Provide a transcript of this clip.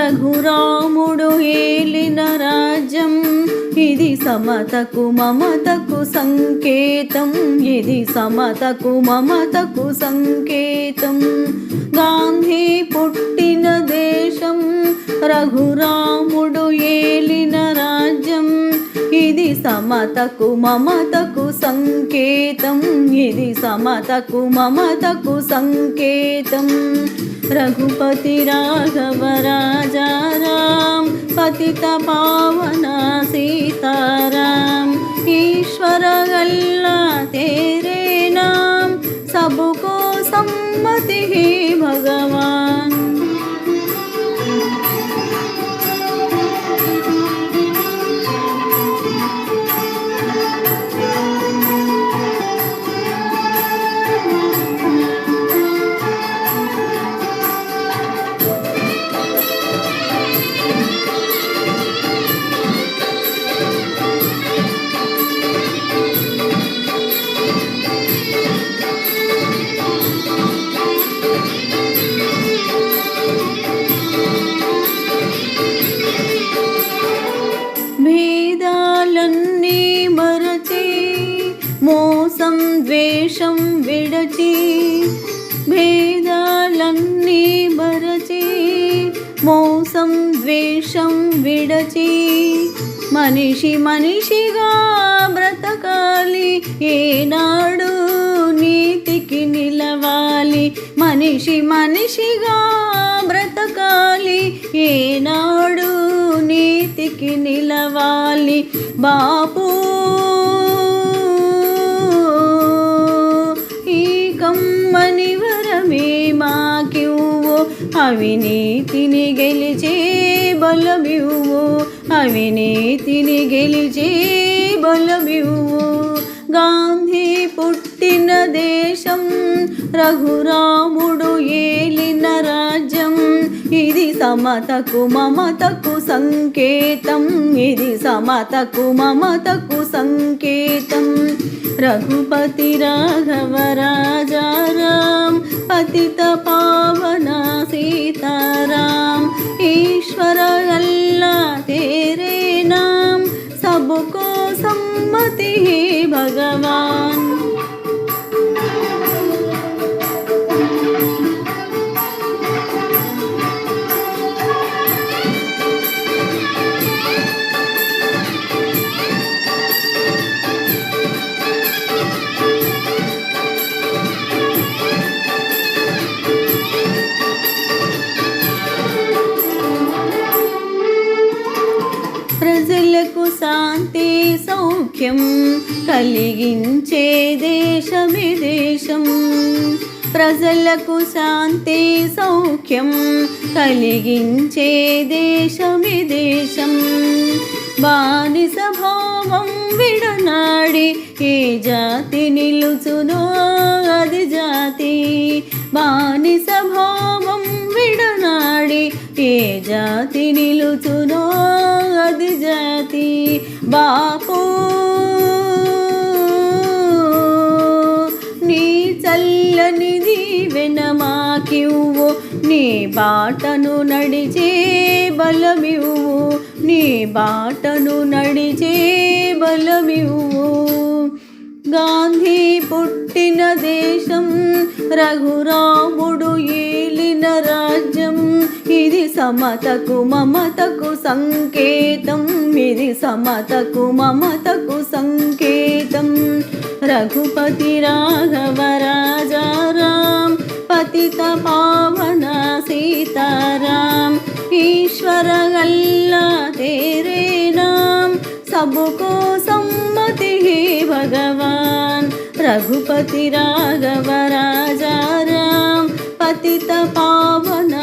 రఘురాముడు ఏలిన రాజ్యం ఇది సమతకు మమతకు సంకేతం, ఇది సమతకు మమతకు సంకేతం. గాంధీ పుట్టిన దేశం రఘురాముడు ఏలిన రాజ్యం ఇది సమతకు మమతకు సంకేతం, ఇది సమతకు మమతకు సంకేతం. రఘుపతి రాఘవ రాజారాం పతిత పావన सीताराम ईश्वर अल्लाह तेरे नाम सबको सम्मति है भगवान. भेदालन्नी मरచి మోసం ద్వేషం విడచి, భేదాలన్నీ మరచి మోసం ద్వేషం విడచి, మనిషి మనిషిగా బ్రతకాలి ఏనాడు నీతికి నిలవాలి, మనిషి మనిషిగా బ్రతకాలి ఏనాడు నీతికి నిలవాలి. బాపు ఈ కమ్మని వరమే మాకివ్వు, అవినీతిని గెలిచే బలమివ్వు, అవినీతిని గెలిచే బలమివ్వు. గాంధీ పుట్టిన దేశం రఘురాముడు ఏలిన రాజ్యం ఇది సమతకు మమతకు సంకేతం, ఇది సమతకు మమతకు సంకేతం. రఘుపతి రాఘవ రాజారాం పతిత పావన सीताराम ईश्वर अल्लाह तेरे नाम सबको सम्मति है भगवान. ప్రజలకు శాంతి సౌఖ్యం కలిగించే దేశమే దేశం, ప్రజలకు శాంతి సౌఖ్యం కలిగించే దేశమే దేశం. బానిస భావం విడనాడి ఏ జాతి నిలుచునో అది జాతి, బానిస భావం విడనాడి ఏ జాతి నిలుచునో అది జాతి. బాపు నీ చల్లని దీవెన మాకివ్వు, నీ బాటను నడిచే బలమివ్వు, నీ బాటను నడిచే బలమివ్వు. గాంధీ పుట్టిన దేశం రఘురాముడు ఏలిన రాజ్యం ఇది సమతకు మమతకు సంకేతం, ఇది సమతకు మమతకు సంకేతం. రఘుపతి రాఘవ రాజారాం పతిత పావన सीताराम ईश्वर अल्लाह तेरे नाम सबको सम्मति है भगवान. रघुपति राघव राजाराम पतित पावन